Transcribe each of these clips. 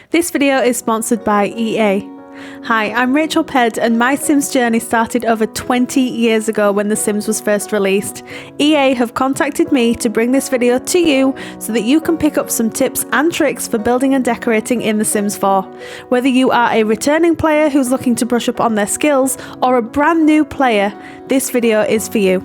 This video is sponsored by EA. Hi, I'm RachelPedd and my Sims journey started over 20 years ago when The Sims was first released. EA have contacted me to bring this video to you so that you can pick up some tips and tricks for building and decorating in The Sims 4. Whether you are a returning player who's looking to brush up on their skills or a brand new player, this video is for you.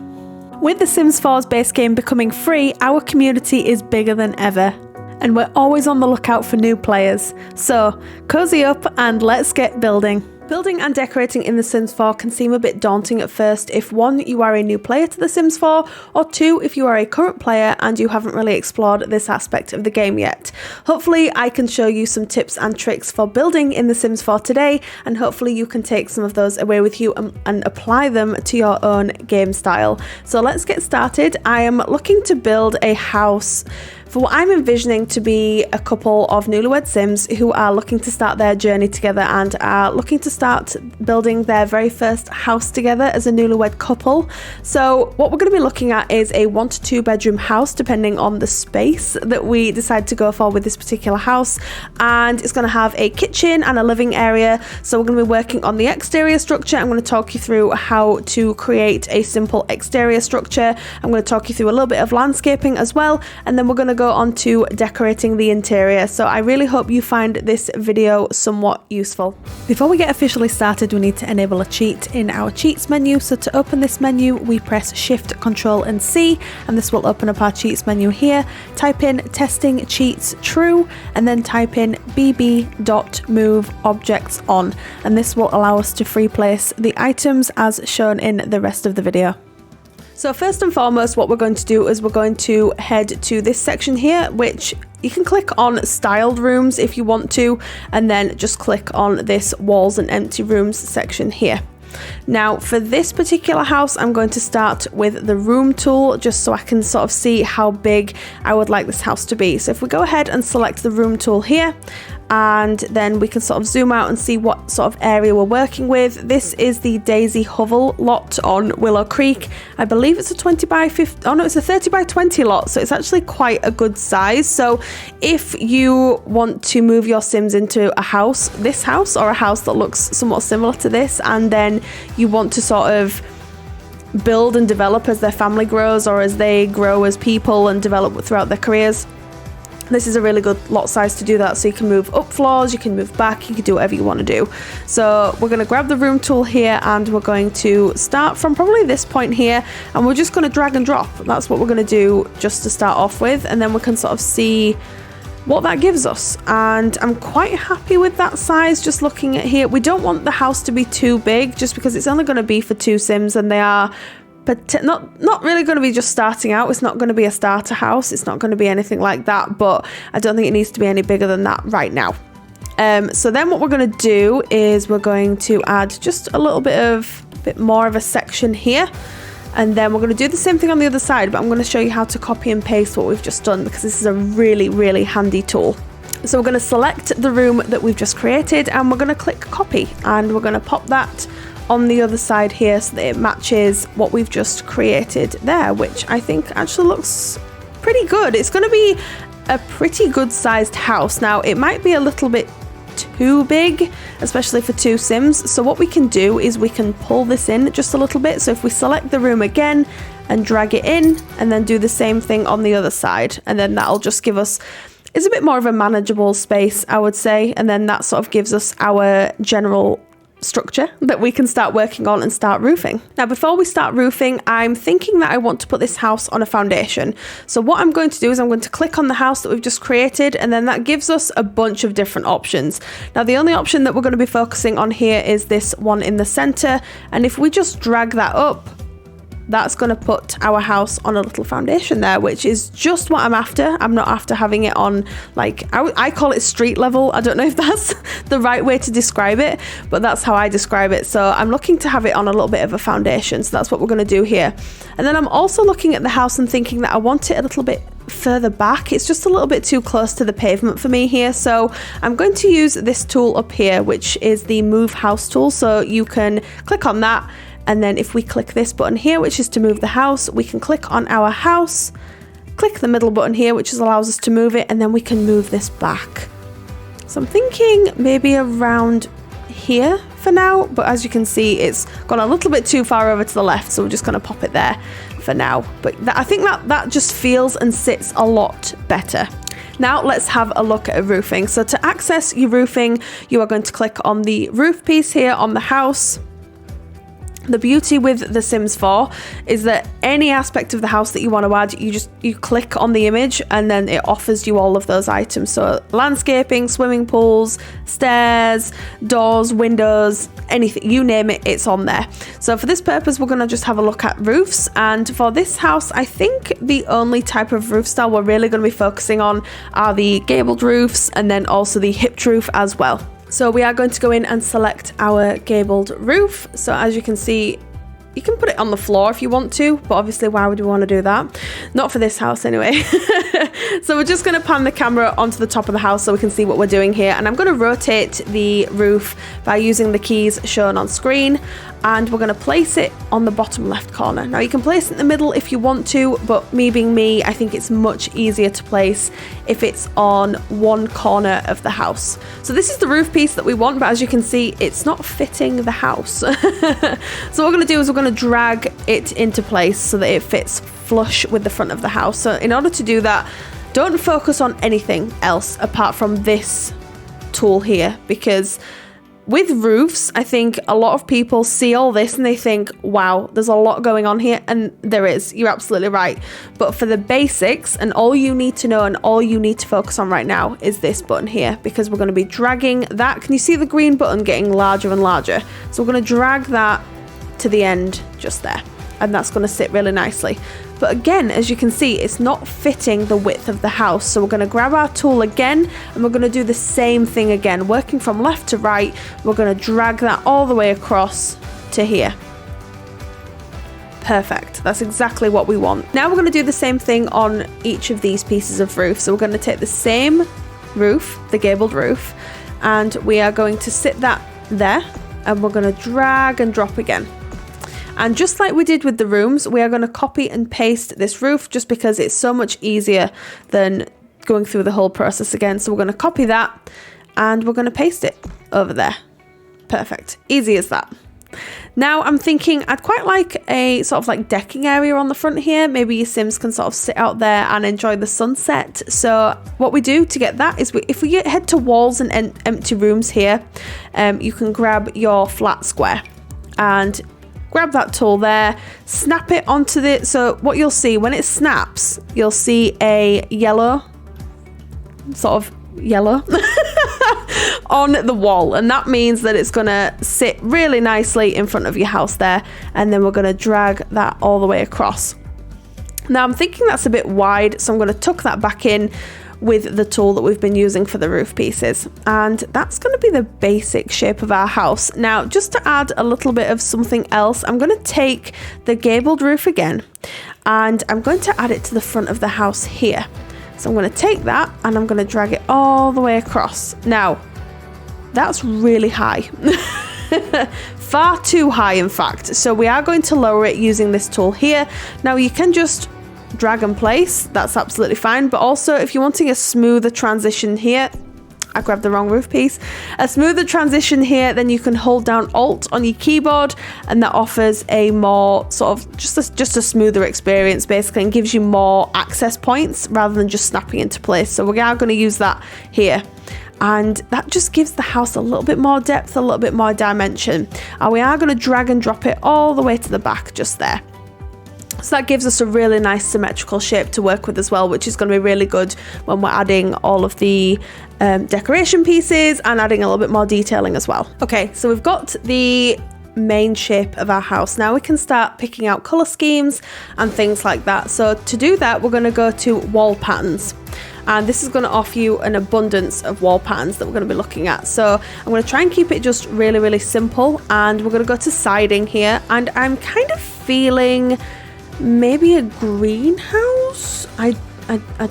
With The Sims 4's base game becoming free, our community is bigger than ever. And we're always on the lookout for new players. So, cozy up and let's get building. Building and decorating in The Sims 4 can seem a bit daunting at first if 1, you are a new player to The Sims 4, or 2, if you are a current player and you haven't really explored this aspect of the game yet. Hopefully I can show you some tips and tricks for building in The Sims 4 today, and hopefully you can take some of those away with you and apply them to your own game style. So let's get started. I am looking to build a house for what I'm envisioning to be a couple of newlywed Sims who are looking to start their journey together and are looking to start building their very first house together as a newlywed couple. So what we're going to be looking at is a 1 to 2 bedroom house, depending on the space that we decide to go for with this particular house. And it's going to have a kitchen and a living area. So we're going to be working on the exterior structure. I'm going to talk you through how to create a simple exterior structure. I'm going to talk you through a little bit of landscaping as well. And then we're going to go on to decorating the interior. So I really hope you find this video somewhat useful. Before we get officially started, we need to enable a cheat in our cheats menu. So to open this menu, we press Shift, Control and C, and this will open up our cheats menu here. Type in testing cheats true and then type in bb.move objects on, and this will allow us to free place the items as shown in the rest of the video. So first and foremost, what we're going to do is we're going to head to this section here, which you can click on styled rooms if you want to, and then just click on this walls and empty rooms section here. Now for this particular house, I'm going to start with the room tool just so I can sort of see how big I would like this house to be. So if we go ahead and select the room tool here, and then we can sort of zoom out and see what sort of area we're working with. This is the Daisy Hovel lot on Willow Creek. I believe it's a 20 by 50, oh no, it's a 30 by 20 lot, so it's actually quite a good size. So if you want to move your Sims into a house, this house, or a house that looks somewhat similar to this, and then you want to sort of build and develop as their family grows or as they grow as people and develop throughout their careers, this is a really good lot size to do that. So you can move up floors, you can move back, you can do whatever you want to do. So we're going to grab the room tool here and we're going to start from probably this point here, and we're just going to drag and drop. That's what we're going to do just to start off with, and then we can sort of see what that gives us. And I'm quite happy with that size. Just looking at here, we don't want the house to be too big just because it's only going to be for 2 Sims, and they are not really going to be just starting out. It's not going to be a starter house, it's not going to be anything like that, but I don't think it needs to be any bigger than that right now. So then what we're going to do is we're going to add just a little bit more of a section here, and then we're going to do the same thing on the other side, but I'm going to show you how to copy and paste what we've just done because this is a really handy tool. So we're going to select the room that we've just created and we're going to click copy, and we're going to pop that on the other side here so that it matches what we've just created there, which I think actually looks pretty good. It's going to be a pretty good sized house. Now it might be a little bit too big, especially for 2 Sims. So what we can do is we can pull this in just a little bit. So if we select the room again and drag it in, and then do the same thing on the other side, and then that'll just give us, it's a bit more of a manageable space, I would say. And then that sort of gives us our general structure that we can start working on and start roofing. Now before we start roofing, I'm thinking that I want to put this house on a foundation. So what I'm going to do is I'm going to click on the house that we've just created, and then that gives us a bunch of different options. Now the only option that we're going to be focusing on here is this one in the center, and if we just drag that up, that's going to put our house on a little foundation there, which is just what I'm after. I'm not after having it on, like, I call it street level. I don't know if that's the right way to describe it, but that's how I describe it. So I'm looking to have it on a little bit of a foundation. So that's what we're going to do here. And then I'm also looking at the house and thinking that I want it a little bit further back. It's just a little bit too close to the pavement for me here. So I'm going to use this tool up here, which is the Move House tool. So you can click on that, and then if we click this button here, which is to move the house, we can click on our house, click the middle button here, which allows us to move it, and then we can move this back. So I'm thinking maybe around here for now, but as you can see, it's gone a little bit too far over to the left, so we're just going to pop it there for now. But I think that just feels and sits a lot better. Now let's have a look at roofing. So to access your roofing, you are going to click on the roof piece here on the house. The beauty with The Sims 4 is that any aspect of the house that you want to add, you click on the image and then it offers you all of those items. So landscaping, swimming pools, stairs, doors, windows, anything, you name it, it's on there. So for this purpose, we're going to just have a look at roofs. And for this house, I think the only type of roof style we're really going to be focusing on are the gabled roofs and then also the hipped roof as well. So we are going to go in and select our gabled roof. So as you can see, you can put it on the floor if you want to, but obviously why would you want to do that? Not for this house anyway. So we're just going to pan the camera onto the top of the house so we can see what we're doing here. And I'm going to rotate the roof by using the keys shown on screen. And we're going to place it on the bottom left corner. Now you can place it in the middle if you want to, but me being me, I think it's much easier to place if it's on one corner of the house. So this is the roof piece that we want, but as you can see, it's not fitting the house. So what we're going to do is we're going to drag it into place so that it fits flush with the front of the house. So in order to do that, don't focus on anything else apart from this tool here, because with roofs, I think a lot of people see all this and they think, wow, there's a lot going on here. And there is, you're absolutely right. But for the basics, and all you need to know and all you need to focus on right now is this button here, because we're going to be dragging that. Can you see the green button getting larger and larger? So we're going to drag that to the end just there. And that's going to sit really nicely. But again, as you can see, it's not fitting the width of the house. So we're going to grab our tool again and we're going to do the same thing again. Working from left to right, we're going to drag that all the way across to here. Perfect. That's exactly what we want. Now we're going to do the same thing on each of these pieces of roof. So we're going to take the same roof, the gabled roof, and we are going to sit that there and we're going to drag and drop again. And just like we did with the rooms, we are going to copy and paste this roof just because it's so much easier than going through the whole process again. So we're going to copy that and we're going to paste it over there. Perfect. Easy as that. Now I'm thinking I'd quite like a sort of like decking area on the front here. Maybe your Sims can sort of sit out there and enjoy the sunset. So what we do to get that is if we head to walls and empty rooms here, you can grab your flat square and grab that tool there, snap it onto the, so what you'll see when it snaps, you'll see a yellow, sort of yellow on the wall, and that means that it's gonna sit really nicely in front of your house there, and then we're gonna drag that all the way across. Now I'm thinking that's a bit wide, so I'm gonna tuck that back in with the tool that we've been using for the roof pieces, and that's going to be the basic shape of our house. Now just to add a little bit of something else, I'm going to take the gabled roof again and I'm going to add it to the front of the house here. So I'm going to take that and I'm going to drag it all the way across. Now that's really high. Far too high in fact, so we are going to lower it using this tool here. Now you can just drag and place, that's absolutely fine, but also if you're wanting a smoother transition here, I grabbed the wrong roof piece, a smoother transition here, then you can hold down Alt on your keyboard and that offers a more sort of just a smoother experience basically, and gives you more access points rather than just snapping into place. So we are going to use that here, and that just gives the house a little bit more depth, a little bit more dimension, and we are going to drag and drop it all the way to the back just there. So that gives us a really nice symmetrical shape to work with as well, which is going to be really good when we're adding all of the decoration pieces and adding a little bit more detailing as well. Okay, so we've got the main shape of our house. Now we can start picking out color schemes and things like that. So to do that, we're going to go to wall patterns. And this is going to offer you an abundance of wall patterns that we're going to be looking at. So I'm going to try and keep it just really, really simple. And we're going to go to siding here. And I'm kind of feeling maybe a greenhouse. I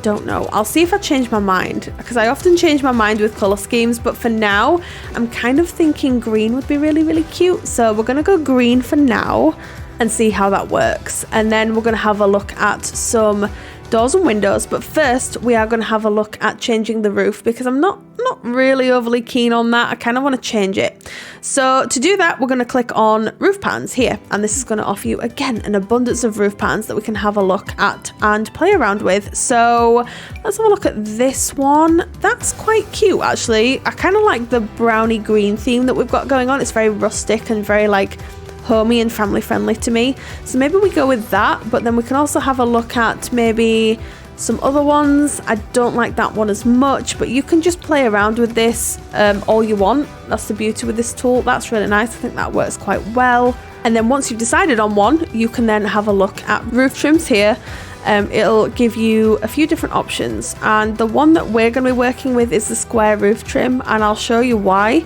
don't know. I'll see if I change my mind, because I often change my mind with color schemes, but for now I'm kind of thinking green would be really, really cute. So we're gonna go green for now and see how that works, and then we're gonna have a look at some doors and windows, but first we are going to have a look at changing the roof because I'm not really overly keen on that. I kind of want to change it. So to do that, we're going to click on roof patterns here, and this is going to offer you again an abundance of roof patterns that we can have a look at and play around with. So let's have a look at this one. That's quite cute actually. I kind of like the browny green theme that we've got going on. It's very rustic and very like homey and family friendly to me, so maybe we go with that. But then we can also have a look at maybe some other ones. I don't like that one as much, but you can just play around with this all you want. That's the beauty with this tool. That's really nice. I think that works quite well. And then once you've decided on one, you can then have a look at roof trims here. It'll give you a few different options, and the one that we're going to be working with is the square roof trim, and I'll show you why.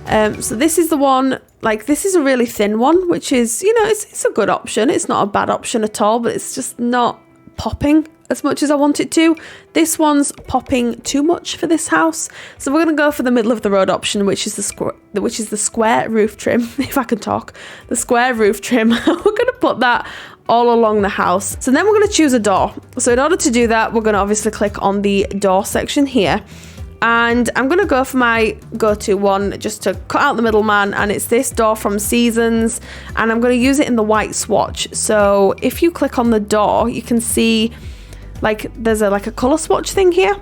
So this is the one, like this is a really thin one, which is, you know, it's a good option. It's not a bad option at all, but it's just not popping as much as I want it to. This one's popping too much for this house, so we're going to go for the middle of the road option, which is the square roof trim. If I can talk, the square roof trim. We're going to put that all along the house. So then we're going to choose a door. So in order to do that, we're going to obviously click on the door section here. And I'm going to go for my go-to one just to cut out the middleman, and it's this door from Seasons, and I'm going to use it in the white swatch. So if you click on the door, you can see like there's a colour swatch thing here.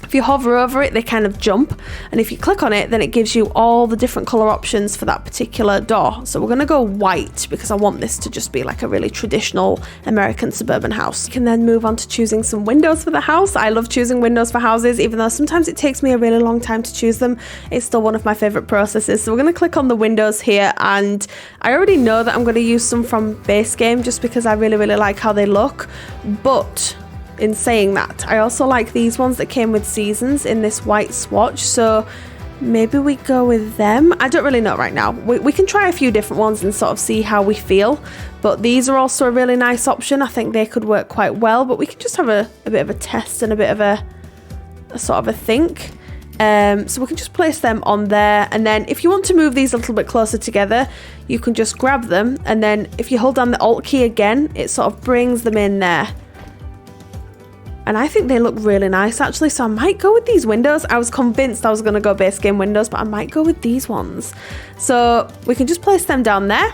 If you hover over it, they kind of jump, and if you click on it, then it gives you all the different colour options for that particular door. So we're going to go white because I want this to just be like a really traditional American suburban house. You can then move on to choosing some windows for the house. I love choosing windows for houses, even though sometimes it takes me a really long time to choose them. It's still one of my favourite processes. So we're going to click on the windows here, and I already know that I'm going to use some from base game just because I really like how they look. But in saying that, I also like these ones that came with Seasons in this white swatch, so maybe we go with them. I don't really know right now. We can try a few different ones and sort of see how we feel, but these are also a really nice option. I think they could work quite well, but we can just have a bit of a test and a bit of a sort of a think. So we can just place them on there, and then if you want to move these a little bit closer together, you can just grab them, and then if you hold down the Alt key again, it sort of brings them in there. And I think they look really nice actually, so I might go with these windows. I was convinced I was going to go base game windows, but I might go with these ones. So we can just place them down there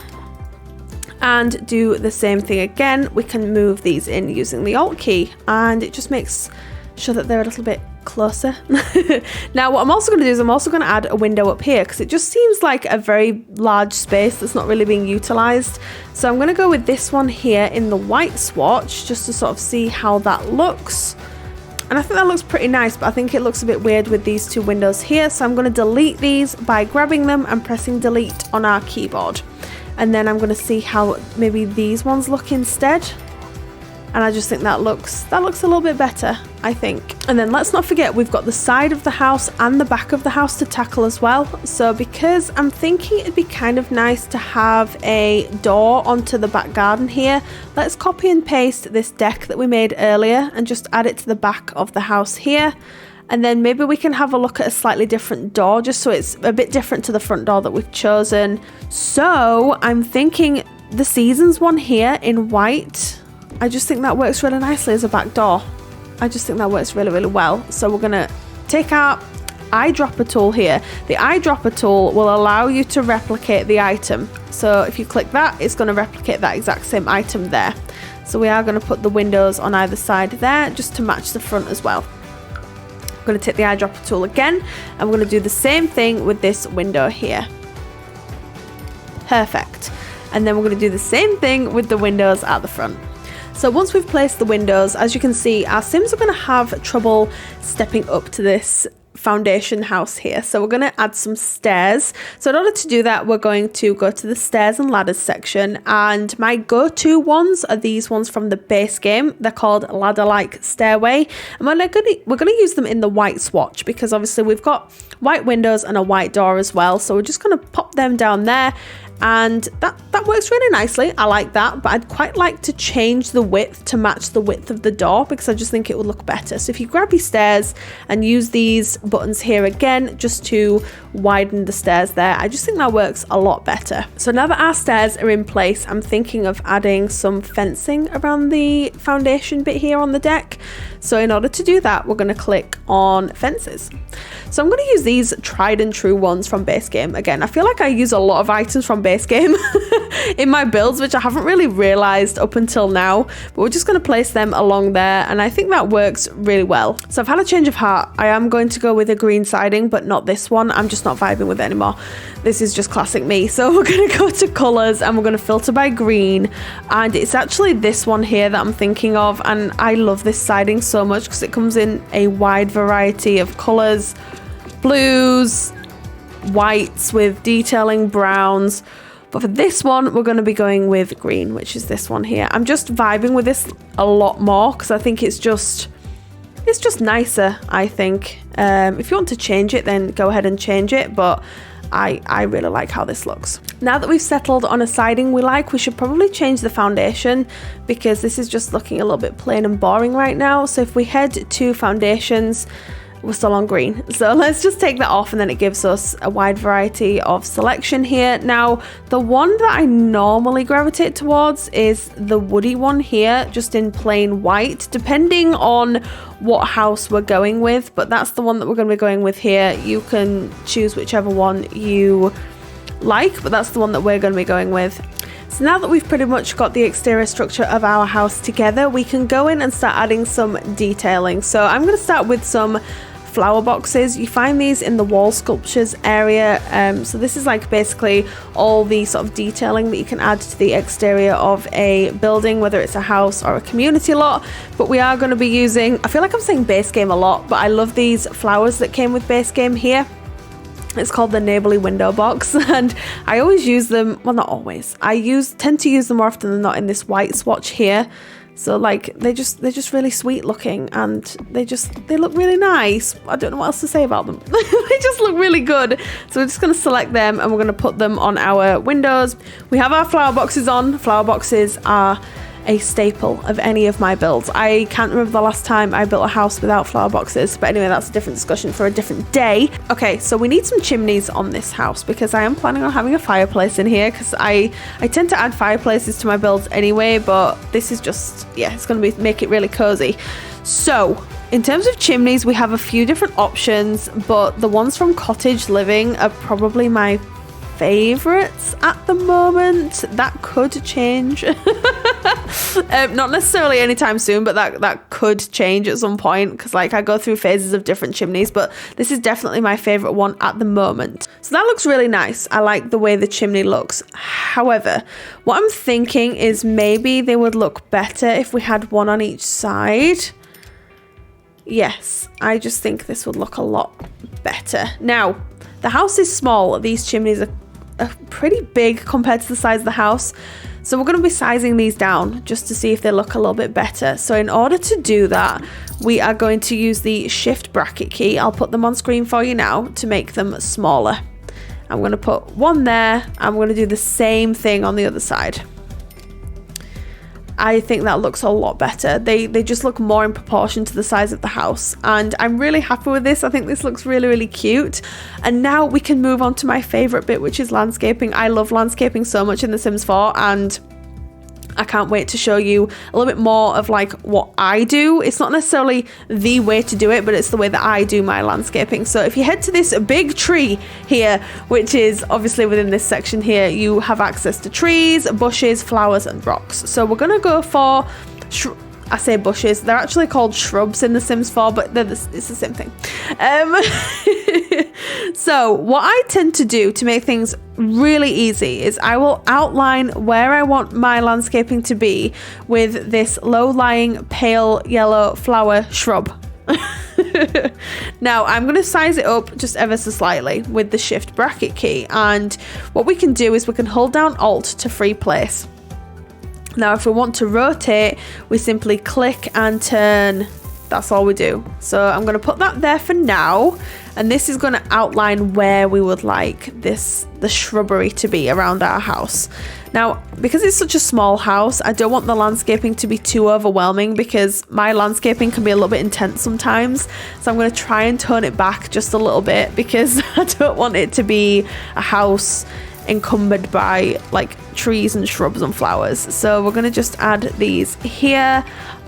and do the same thing again. We can move these in using the Alt key, and it just makes sure that they're a little bit closer. Now what I'm also going to do is I'm also going to add a window up here because it just seems like a very large space that's not really being utilized. So I'm going to go with this one here in the white swatch just to sort of see how that looks. And I think that looks pretty nice, but I think it looks a bit weird with these two windows here. So I'm going to delete these by grabbing them and pressing delete on our keyboard. And then I'm going to see how maybe these ones look instead. And I just think that looks a little bit better, I think. And then let's not forget we've got the side of the house and the back of the house to tackle as well. So because I'm thinking it'd be kind of nice to have a door onto the back garden here, let's copy and paste this deck that we made earlier and just add it to the back of the house here. And then maybe we can have a look at a slightly different door just so it's a bit different to the front door that we've chosen. So I'm thinking the Seasons one here in white, I just think that works really nicely as a back door. I just think that works really well. So we're going to take our eyedropper tool here. The eyedropper tool will allow you to replicate the item. So if you click that, it's going to replicate that exact same item there. So we are going to put the windows on either side there just to match the front as well. I'm going to take the eyedropper tool again, and we're going to do the same thing with this window here. Perfect. And then we're going to do the same thing with the windows at the front. So once we've placed the windows, as you can see, our Sims are going to have trouble stepping up to this foundation house here. So we're going to add some stairs. So in order to do that, we're going to go to the stairs and ladders section. And my go-to ones are these ones from the base game. They're called ladder-like stairway. And we're going to use them in the white swatch because obviously we've got white windows and a white door as well. So we're just going to pop them down there. and that works really nicely. I like that, but I'd quite like to change the width to match the width of the door because I just think it would look better. So if you grab your stairs and use these buttons here again just to widen the stairs there, I just think that works a lot better. So now that our stairs are in place, I'm thinking of adding some fencing around the foundation bit here on the deck. So in order to do that, we're going to click on fences. So I'm going to use these tried and true ones from base game. Again, I feel like I use a lot of items from base game in my builds, which I haven't really realized up until now, but we're just going to place them along there, and I think that works really well. So I've had a change of heart. I am going to go with a green siding, but not this one. I'm just not vibing with it anymore. This is just classic me. So we're going to go to colors and we're going to filter by green, and it's actually this one here that I'm thinking of, and I love this siding so much because it comes in a wide variety of colors, blues, whites with detailing, browns. But for this one, we're going to be going with green, which is this one here. I'm just vibing with this a lot more because I think it's just nicer, I think. If you want to change it, then go ahead and change it, but I really like how this looks. Now that we've settled on a siding we should probably change the foundation because this is just looking a little bit plain and boring right now. So if we head to foundations, we're still on green, so let's just take that off, and then it gives us a wide variety of selection here. Now the one that I normally gravitate towards is the woody one here, just in plain white, depending on what house we're going with, but that's the one that we're going to be going with here. You can choose whichever one you like, but that's the one that we're going to be going with. So now that we've pretty much got the exterior structure of our house together, we can go in and start adding some detailing. So I'm going to start with some flower boxes. You find these in the wall sculptures area. So this is like basically all the sort of detailing that you can add to the exterior of a building, whether it's a house or a community lot. But we are going to be using, I feel like I'm saying base game a lot, but I love these flowers that came with base game here. It's called the Neighborly Window Box, and I always use them, well, not always, tend to use them more often than not in this white swatch here. So like they're just really sweet looking, and they look really nice. I don't know what else to say about them. They just look really good. So we're just going to select them and we're going to put them on our windows. We have our flower boxes on. Flower boxes are a staple of any of my builds. I can't remember the last time I built a house without flower boxes, but anyway, that's a different discussion for a different day. Okay, so we need some chimneys on this house because I am planning on having a fireplace in here, because I tend to add fireplaces to my builds anyway, but this is just, yeah, it's going to make it really cozy. So in terms of chimneys, we have a few different options, but the ones from Cottage Living are probably my favorites at the moment. That could change. Not necessarily anytime soon, but that could change at some point, because like I go through phases of different chimneys, but this is definitely my favorite one at the moment. So that looks really nice. I like the way the chimney looks. However, what I'm thinking is maybe they would look better if we had one on each side. Yes, I just think this would look a lot better. Now, the house is small. These chimneys are pretty big compared to the size of the house, so we're going to be sizing these down just to see if they look a little bit better. So in order to do that, we are going to use the shift bracket key. I'll put them on screen for you now to make them smaller. I'm going to put one there, and I'm going to do the same thing on the other side. I think that looks a lot better. They just look more in proportion to the size of the house, and I'm really happy with this. I think this looks really, really cute. And now we can move on to my favorite bit, which is landscaping. I love landscaping so much in The Sims 4, and I can't wait to show you a little bit more of like what I do. It's not necessarily the way to do it, but it's the way that I do my landscaping. So if you head to this big tree here, which is obviously within this section here, you have access to trees, bushes, flowers, and rocks. So we're gonna go for, I say bushes, they're actually called shrubs in The Sims 4, but it's the same thing. So what I tend to do to make things really easy is I will outline where I want my landscaping to be with this low-lying pale yellow flower shrub. Now I'm going to size it up just ever so slightly with the shift bracket key, and what we can do is we can hold down Alt to free place. Now if we want to rotate, we simply click and turn. That's all we do. So I'm going to put that there for now, and this is going to outline where we would like the shrubbery to be around our house. Now, because it's such a small house, I don't want the landscaping to be too overwhelming, because my landscaping can be a little bit intense sometimes. So I'm going to try and tone it back just a little bit, because I don't want it to be a house encumbered by like trees and shrubs and flowers. So we're going to just add these here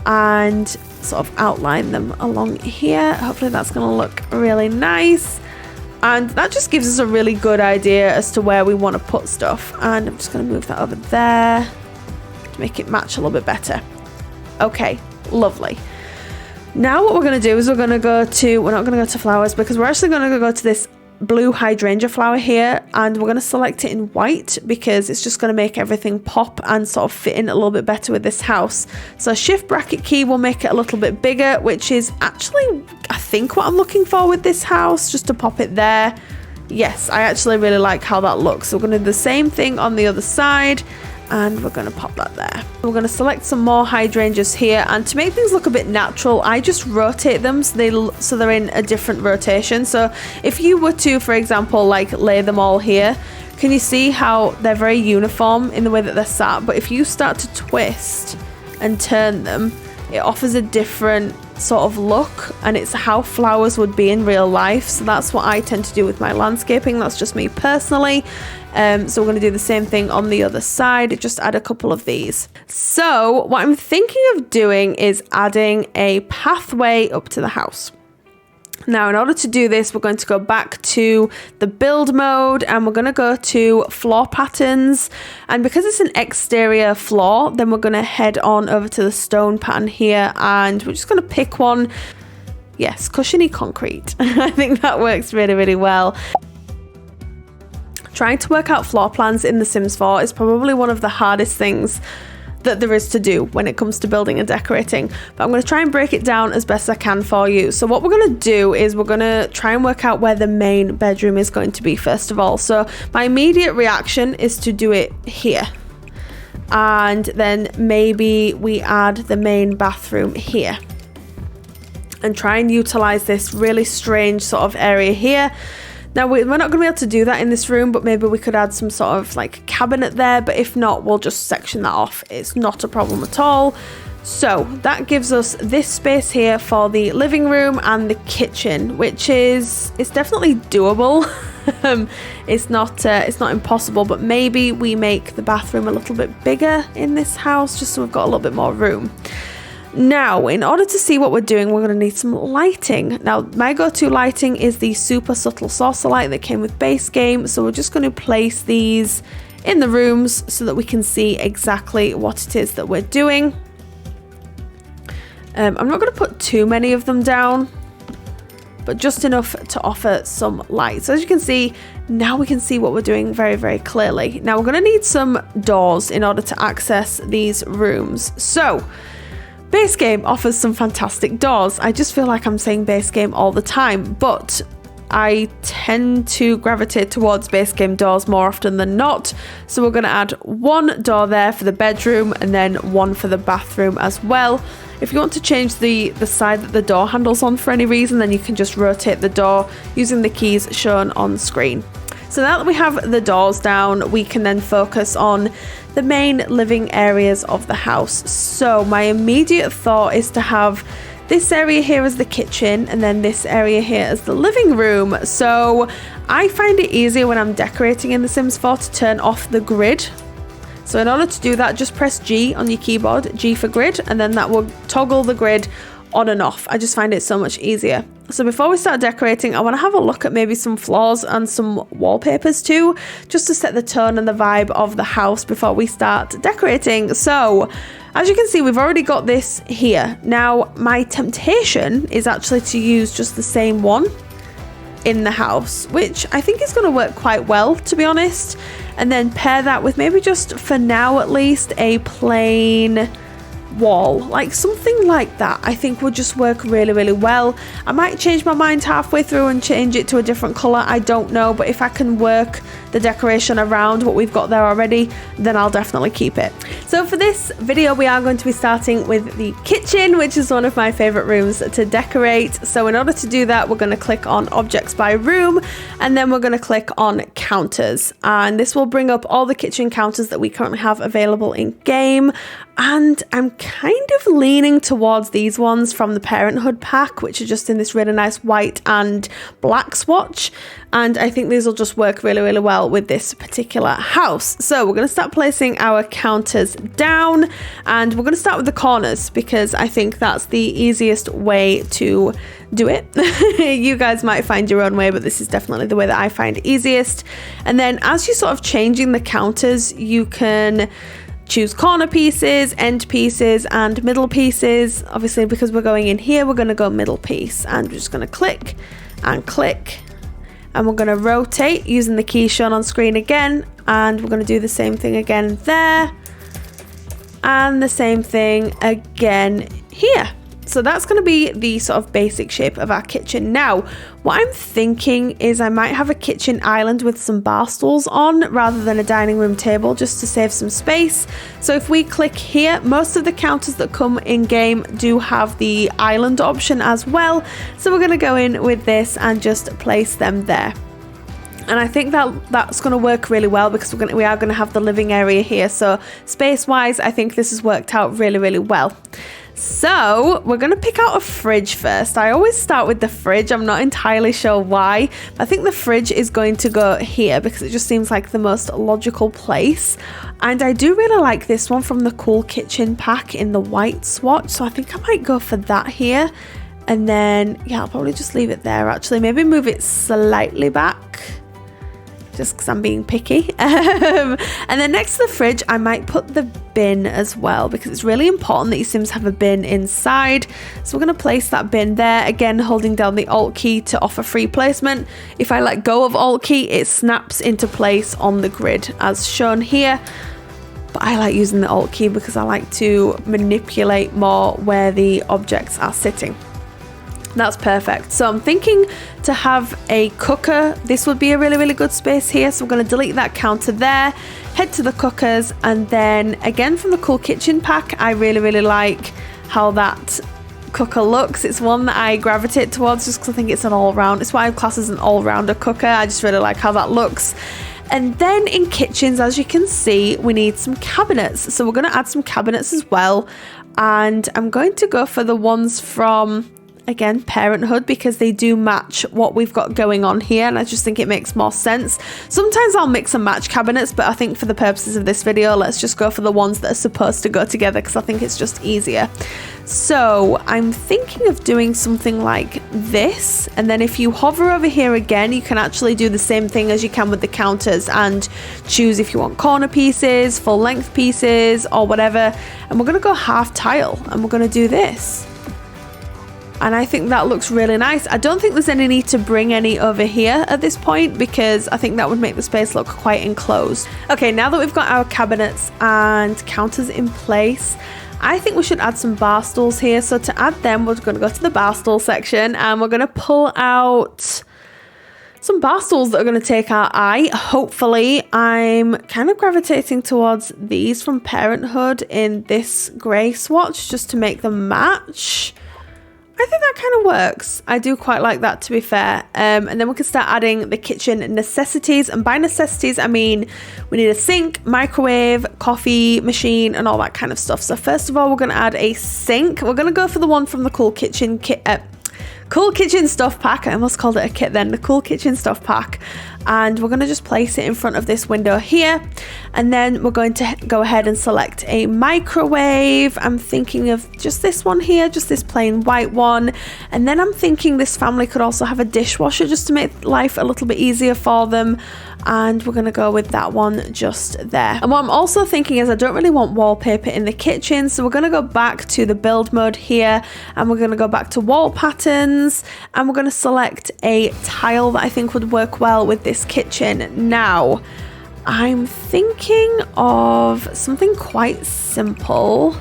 and sort of outline them along here. Hopefully that's going to look really nice. And that just gives us a really good idea as to where we want to put stuff. And I'm just going to move that over there to make it match a little bit better. Okay, lovely. Now what we're going to do is we're not going to go to flowers, because we're actually going to go to this blue hydrangea flower here, and we're going to select it in white, because it's just going to make everything pop and sort of fit in a little bit better with this house. So shift bracket key will make it a little bit bigger, which is actually I think what I'm looking for with this house, just to pop it there. Yes, I actually really like how that looks. So we're going to do the same thing on the other side, and we're going to pop that there. We're going to select some more hydrangeas here, and to make things look a bit natural, I just rotate them so they're in a different rotation. So if you were to, for example, like lay them all here, can you see how they're very uniform in the way that they're sat? But if you start to twist and turn them, it offers a different sort of look, and it's how flowers would be in real life. So that's what I tend to do with my landscaping. That's just me personally. So we're going to do the same thing on the other side, just add a couple of these. So what I'm thinking of doing is adding a pathway up to the house. Now, in order to do this, we're going to go back to the build mode, and we're going to go to floor patterns. And because it's an exterior floor, then we're going to head on over to the stone pattern here, and we're just going to pick one. Yes, cushiony concrete. I think that works really, really well. Trying to work out floor plans in The Sims 4 is probably one of the hardest things that there is to do when it comes to building and decorating, but I'm going to try and break it down as best I can for you. So what we're going to do is we're going to try and work out where the main bedroom is going to be first of all. So my immediate reaction is to do it here, and then maybe we add the main bathroom here and try and utilize this really strange sort of area here. Now, we're not going to be able to do that in this room, but maybe we could add some sort of like cabinet there. But if not, we'll just section that off. It's not a problem at all. So that gives us this space here for the living room and the kitchen, which it's definitely doable. It's not impossible, but maybe we make the bathroom a little bit bigger in this house, just so we've got a little bit more room. Now, in order to see what we're doing, we're going to need some lighting. Now, my go-to lighting is the super subtle saucer light that came with base game. So we're just going to place these in the rooms so that we can see exactly what it is that we're doing. I'm not going to put too many of them down, but just enough to offer some light. So as you can see, now we can see what we're doing very, very clearly. Now, we're going to need some doors in order to access these rooms. So base game offers some fantastic doors. I just feel like I'm saying base game all the time, but I tend to gravitate towards base game doors more often than not. So we're going to add one door there for the bedroom, and then one for the bathroom as well. If you want to change the side that the door handle's on for any reason, then you can just rotate the door using the keys shown on screen. So now that we have the doors down, we can then focus on the main living areas of the house. So my immediate thought is to have this area here as the kitchen, and then this area here as the living room. So I find it easier when I'm decorating in The Sims 4 to turn off the grid. So in order to do that, just press G on your keyboard, G for grid, and then that will toggle the grid on and off. I just find it so much easier. So before we start decorating, I want to have a look at maybe some floors and some wallpapers too, just to set the tone and the vibe of the house before we start decorating. So as you can see, we've already got this here. Now, my temptation is actually to use just the same one in the house, which I think is going to work quite well, to be honest, and then pair that with maybe just, for now at least, a plain wall, like something like that. I think would just work really, really well. I might change my mind halfway through and change it to a different color, I don't know, but if I can work the decoration around what we've got there already, then I'll definitely keep it. So for this video, we are going to be starting with the kitchen, which is one of my favorite rooms to decorate. So in order to do that, we're going to click on objects by room, and then we're going to click on counters, and this will bring up all the kitchen counters that we currently have available in game. And I'm kind of leaning towards these ones from the Parenthood pack, which are just in this really nice white and black swatch. And I think these will just work really, really well with this particular house. So we're going to start placing our counters down, and we're going to start with the corners because I think that's the easiest way to do it. You guys might find your own way, but this is definitely the way that I find easiest. And then as you're sort of changing the counters, you can choose corner pieces, end pieces, and middle pieces. Obviously, because we're going in here, we're going to go middle piece, and we're just going to click and click, and we're going to rotate using the key shown on screen again, and we're going to do the same thing again there, and the same thing again here. So that's going to be the sort of basic shape of our kitchen. Now, what I'm thinking is I might have a kitchen island with some bar stools on rather than a dining room table, just to save some space. So if we click here, most of the counters that come in game do have the island option as well. So we're going to go in with this and just place them there. And I think that's going to work really well because we are going to have the living area here. So space-wise, I think this has worked out really, really well. So we're going to pick out a fridge first. I always start with the fridge. I'm not entirely sure why. I think the fridge is going to go here because it just seems like the most logical place. And I do really like this one from the Cool Kitchen pack in the white swatch. So I think I might go for that here. And then, yeah, I'll probably just leave it there actually. Maybe move it slightly back, just because I'm being picky. And then next to the fridge, I might put the bin as well because it's really important that your Sims have a bin inside. So we're going to place that bin there, again holding down the Alt key to offer free placement. If I let go of Alt key, it snaps into place on the grid as shown here. But I like using the Alt key because I like to manipulate more where the objects are sitting. That's perfect. So I'm thinking to have a cooker. This would be a really, really good space here. So we're going to delete that counter there, head to the cookers, and then again from the Cool Kitchen pack, I really, really like how that cooker looks. It's one that I gravitate towards just because I think it's an all-round. It's why I class as an all-rounder cooker. I just really like how that looks. And then in kitchens, as you can see, we need some cabinets. So we're going to add some cabinets as well. And I'm going to go for the ones from, again, Parenthood, because they do match what we've got going on here, and I just think it makes more sense. Sometimes I'll mix and match cabinets, but I think for the purposes of this video, let's just go for the ones that are supposed to go together because I think it's just easier. So I'm thinking of doing something like this, and then if you hover over here again, you can actually do the same thing as you can with the counters and choose if you want corner pieces, full length pieces, or whatever. And we're going to go half tile, and we're going to do this. And I think that looks really nice. I don't think there's any need to bring any over here at this point because I think that would make the space look quite enclosed. Okay, now that we've got our cabinets and counters in place, I think we should add some bar stools here. So to add them, we're going to go to the bar stool section and we're going to pull out some bar stools that are going to take our eye. Hopefully, I'm kind of gravitating towards these from Parenthood in this grey swatch just to make them match. I think that kind of works. I do quite like that, to be fair. And then we can start adding the kitchen necessities. And by necessities, I mean we need a sink, microwave, coffee machine, and all that kind of stuff. So first of all, we're going to add a sink. We're going to go for the one from the Cool Kitchen Cool Kitchen Stuff Pack. I almost called it a kit then. The Cool Kitchen Stuff Pack. And we're going to just place it in front of this window here. And then we're going to go ahead and select a microwave. I'm thinking of just this one here, just this plain white one. And then I'm thinking this family could also have a dishwasher just to make life a little bit easier for them. And we're going to go with that one just there. And what I'm also thinking is I don't really want wallpaper in the kitchen. So we're going to go back to the build mode here. And we're going to go back to wall patterns. And we're going to select a tile that I think would work well with this kitchen. Now, I'm thinking of something quite simple.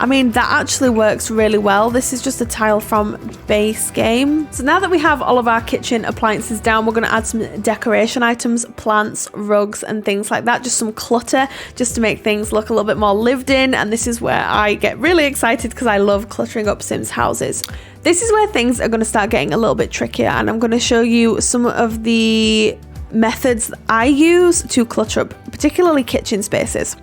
I mean, that actually works really well. This is just a tile from base game. So now that we have all of our kitchen appliances down, we're going to add some decoration items, plants, rugs and things like that. Just some clutter just to make things look a little bit more lived in. And this is where I get really excited because I love cluttering up Sims houses. This is where things are going to start getting a little bit trickier, and I'm going to show you some of the methods that I use to clutter up particularly kitchen spaces.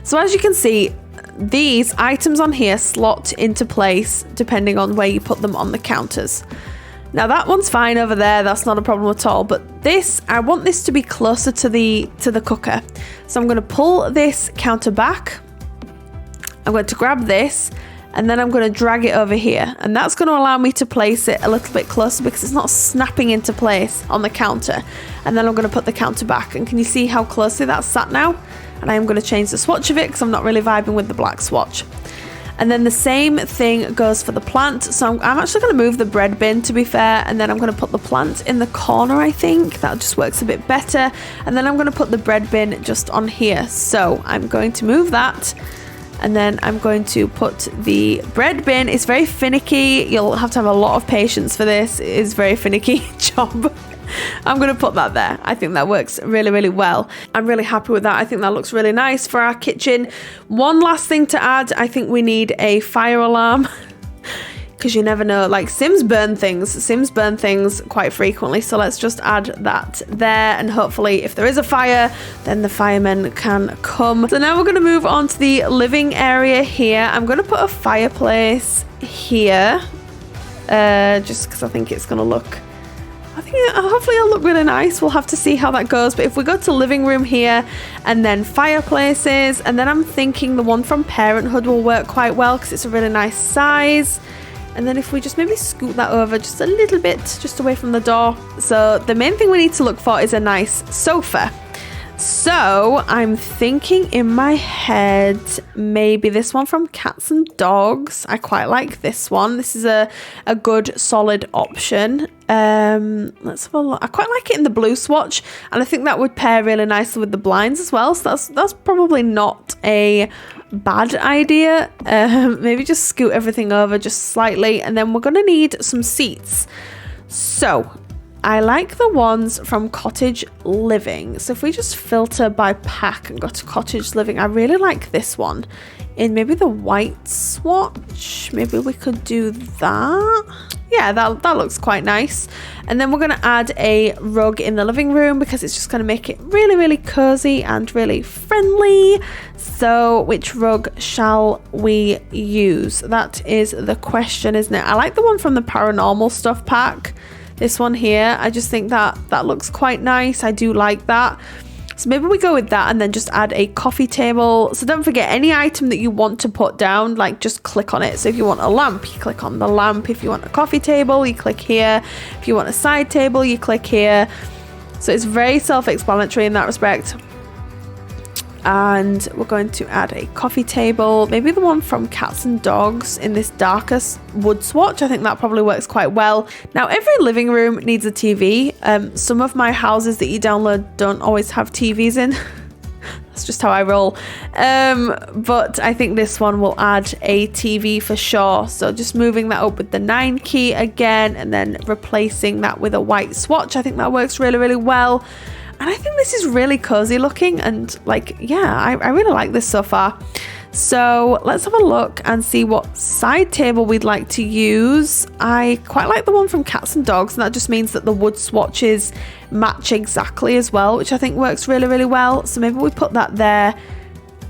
So as you can see, these items on here slot into place depending on where you put them on the counters. Now that one's fine over there, that's not a problem at all, but this, I want this to be closer to the cooker. So I'm going to pull this counter back, I'm going to grab this, and then I'm going to drag it over here, and that's going to allow me to place it a little bit closer because it's not snapping into place on the counter. And then I'm going to put the counter back, and can you see how closely that's sat now? And I am going to change the swatch of it because I'm not really vibing with the black swatch. And then the same thing goes for the plant. So I'm actually going to move the bread bin, to be fair, and then I'm going to put the plant in the corner. I think that just works a bit better. And then I'm going to put the bread bin just on here. So I'm going to move that. And then I'm going to put the bread bin. It's very finicky. You'll have to have a lot of patience for this. It is a very finicky job. I'm going to put that there. I think that works really, really well. I'm really happy with that. I think that looks really nice for our kitchen. One last thing to add. I think we need a fire alarm. Because you never know, like Sims burn things quite frequently, so let's just add that there, and hopefully if there is a fire then the firemen can come. So now we're going to move on to the living area here. I'm going to put a fireplace here just because I think it's going to look, hopefully it'll look really nice. We'll have to see how that goes. But if we go to living room here and then fireplaces, and then I'm thinking the one from Parenthood will work quite well because it's a really nice size. And then if we just maybe scoot that over just a little bit, just away from the door. So the main thing we need to look for is a nice sofa. So I'm thinking in my head, maybe this one from Cats and Dogs. I quite like this one. This is a good solid option. Let's have a look. I quite like it in the blue swatch, and I think that would pair really nicely with the blinds as well. So that's probably not a bad idea. Maybe just scoot everything over just slightly, and then we're going to need some seats. So I like the ones from Cottage Living. So if we just filter by pack and go to Cottage Living, I really like this one in maybe the white swatch. Maybe we could do that. Yeah, that looks quite nice. And then we're going to add a rug in the living room because it's just going to make it really, really cozy and really friendly. So which rug shall we use? That is the question, isn't it? I like the one from the Paranormal Stuff pack. This one here, I just think that looks quite nice. I do like that. So maybe we go with that and then just add a coffee table. So don't forget, any item that you want to put down, like just click on it. So if you want a lamp, you click on the lamp. If you want a coffee table, you click here. If you want a side table, you click here. So it's very self-explanatory in that respect. And we're going to add a coffee table, maybe the one from Cats and Dogs in this darkest wood swatch. I think that probably works quite well. Now, every living room needs a TV. Some of my houses that you download don't always have TVs in. That's just how I roll. But I think this one will add a TV for sure. So just moving that up with the 9 key again, and then replacing that with a white swatch. I think that works really, really well. And I think this is really cozy looking, and like, yeah, I really like this so far. So let's have a look and see what side table we'd like to use. I quite like the one from Cats and Dogs, and that just means that the wood swatches match exactly as well, which I think works really, really well. So maybe we put that there,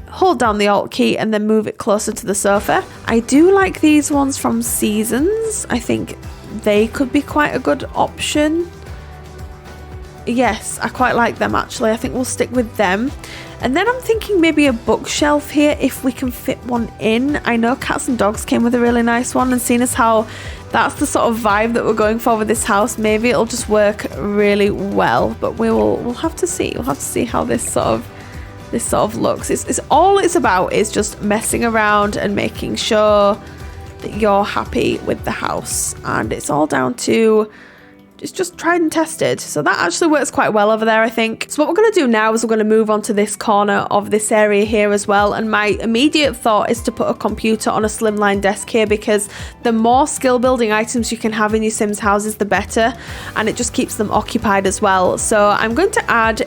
hold down the Alt key, and then move it closer to the sofa. I do like these ones from Seasons. I think they could be quite a good option. Yes, I quite like them actually. I think we'll stick with them. And then I'm thinking maybe a bookshelf here if we can fit one in. I know Cats and Dogs came with a really nice one, and seeing as how that's the sort of vibe that we're going for with this house, maybe it'll just work really well. But we'll have to see. We'll have to see how this sort of looks. It's all it's about is just messing around and making sure that you're happy with the house, and it's all down to just tried and tested. So that actually works quite well over there, I think. So what we're going to do now is we're going to move on to this corner of this area here as well. And my immediate thought is to put a computer on a slimline desk here, because the more skill building items you can have in your Sims houses, the better. And it just keeps them occupied as well. So I'm going to add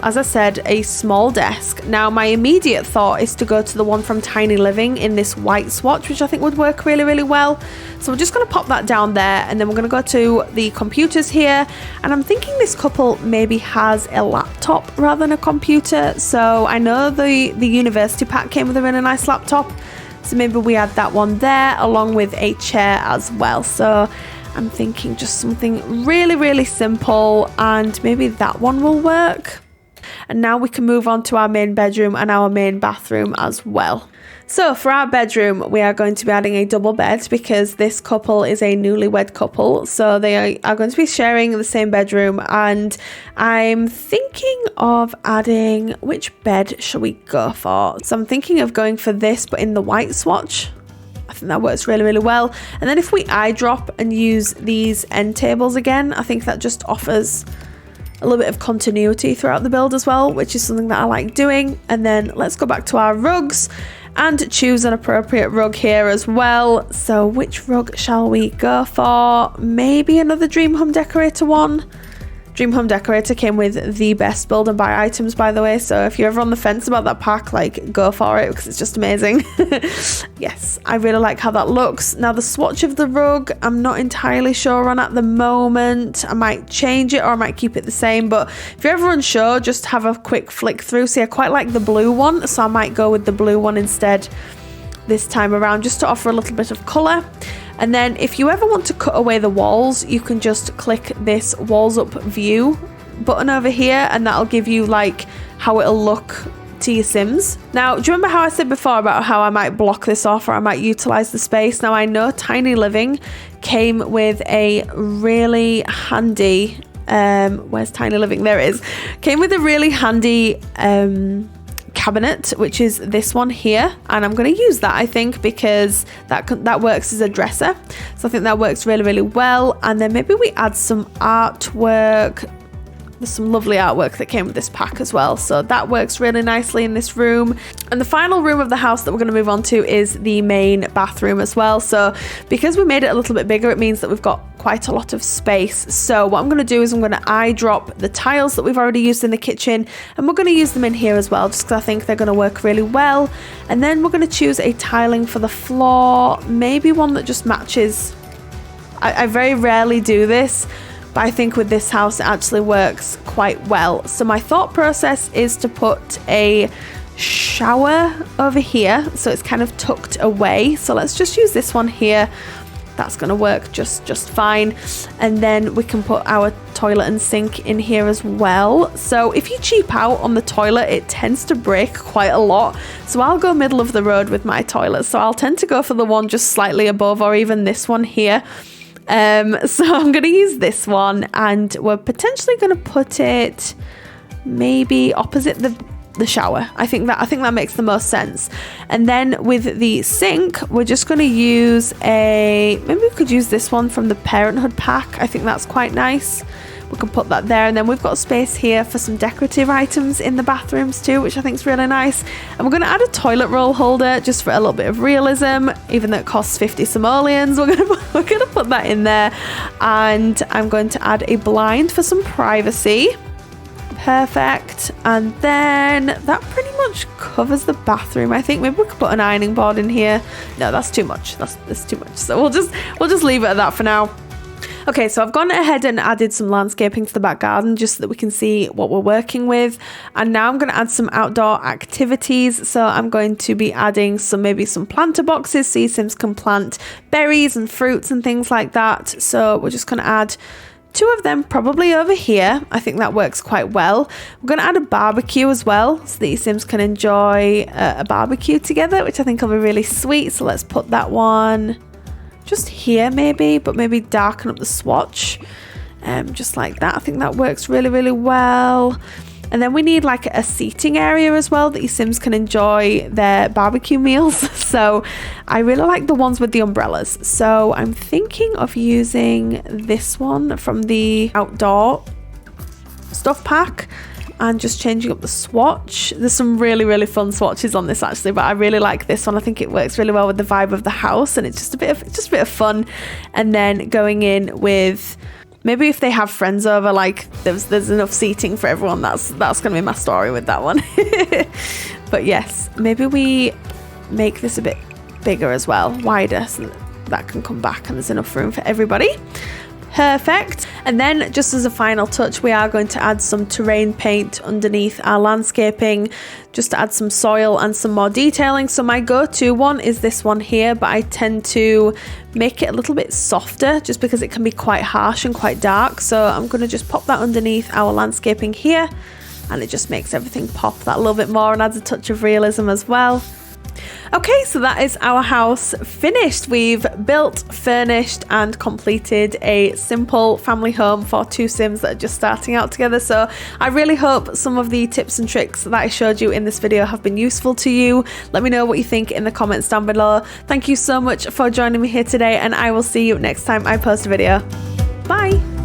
as I said, a small desk. Now my immediate thought is to go to the one from Tiny Living in this white swatch, which I think would work really, really well. So we're just going to pop that down there, and then we're going to go to the computers here, and I'm thinking this couple maybe has a laptop rather than a computer. So I know the university pack came with a really nice laptop, so maybe we add that one there along with a chair as well. So I'm thinking just something really, really simple, and maybe that one will work. And now we can move on to our main bedroom and our main bathroom as well. So for our bedroom, we are going to be adding a double bed, because this couple is a newlywed couple. So they are going to be sharing the same bedroom, and I'm thinking of adding, which bed shall we go for? So I'm thinking of going for this, but in the white swatch. I think that works really, really well. And then if we eyedrop and use these end tables again, I think that just offers a little bit of continuity throughout the build as well, which is something that I like doing. And then let's go back to our rugs and choose an appropriate rug here as well. So which rug shall we go for? Maybe another Dream Home Decorator one. Dream Home Decorator came with the best build and buy items, by the way. So if you're ever on the fence about that pack, like, go for it, because it's just amazing. Yes, I really like how that looks. Now the swatch of the rug, I'm not entirely sure on at the moment. I might change it or I might keep it the same. But if you're ever unsure, just have a quick flick through. See, I quite like the blue one, so I might go with the blue one instead this time around, just to offer a little bit of colour. And then if you ever want to cut away the walls, you can just click this walls up view button over here, and that'll give you like how it'll look to your Sims. Now, do you remember how I said before about how I might block this off or I might utilize the space? Now I know Tiny Living came with a really handy where's Tiny Living? There it is. Came with a really handy cabinet, which is this one here, and I'm going to use that, I think, because that works as a dresser. So I think that works really, really well. And then maybe we add some artwork. There's some lovely artwork that came with this pack as well, so that works really nicely in this room. And the final room of the house that we're going to move on to is the main bathroom as well. So because we made it a little bit bigger, it means that we've got quite a lot of space. So what I'm going to do is I'm going to eyedrop the tiles that we've already used in the kitchen, and we're going to use them in here as well, just because I think they're going to work really well. And then we're going to choose a tiling for the floor, maybe one that just matches. I very rarely do this, but I think with this house it actually works quite well. So my thought process is to put a shower over here, so it's kind of tucked away. So let's just use this one here. That's going to work just fine. And then we can put our toilet and sink in here as well. So if you cheap out on the toilet, it tends to break quite a lot. So I'll go middle of the road with my toilet. So I'll tend to go for the one just slightly above, or even this one here. So I'm going to use this one, and we're potentially going to put it maybe opposite the shower. I think that makes the most sense. And then with the sink, we're just going to use maybe we could use this one from the Parenthood pack. I think that's quite nice. We can put that there, and then we've got space here for some decorative items in the bathrooms too, which I think is really nice. And we're going to add a toilet roll holder just for a little bit of realism, even though it costs 50 simoleons. We're going to put that in there, and I'm going to add a blind for some privacy. Perfect. And then that pretty much covers the bathroom. I think maybe we could put an ironing board in here. No, that's too much. That's too much. So we'll just leave it at that for now. Okay, so I've gone ahead and added some landscaping to the back garden just so that we can see what we're working with. And now I'm going to add some outdoor activities. So I'm going to be adding maybe some planter boxes so your Sims can plant berries and fruits and things like that. So we're just going to add 2 of them probably over here. I think that works quite well. We're going to add a barbecue as well so that your Sims can enjoy a barbecue together, which I think will be really sweet. So let's put that one just here maybe, but maybe darken up the swatch just like that. I think that works really, really well. And then we need like a seating area as well that your Sims can enjoy their barbecue meals. So I really like the ones with the umbrellas. So I'm thinking of using this one from the outdoor stuff pack and just changing up the swatch. There's some really fun swatches on this actually, but I really like this one. I think it works really well with the vibe of the house, and it's just a bit of fun. And then going in with, maybe if they have friends over, like there's enough seating for everyone. That's gonna be my story with that one. But yes, maybe we make this a bit bigger as well, wider, so that can come back and there's enough room for everybody. Perfect. And then just as a final touch, we are going to add some terrain paint underneath our landscaping, just to add some soil and some more detailing. So my go-to one is this one here, but I tend to make it a little bit softer just because it can be quite harsh and quite dark. So I'm going to just pop that underneath our landscaping here, and it just makes everything pop that little bit more and adds a touch of realism as well. Okay, so that is our house finished. We've built, furnished and completed a simple family home for two Sims that are just starting out together. So I really hope some of the tips and tricks that I showed you in this video have been useful to you. Let me know what you think in the comments down below. Thank you so much for joining me here today, and I will see you next time I post a video. Bye!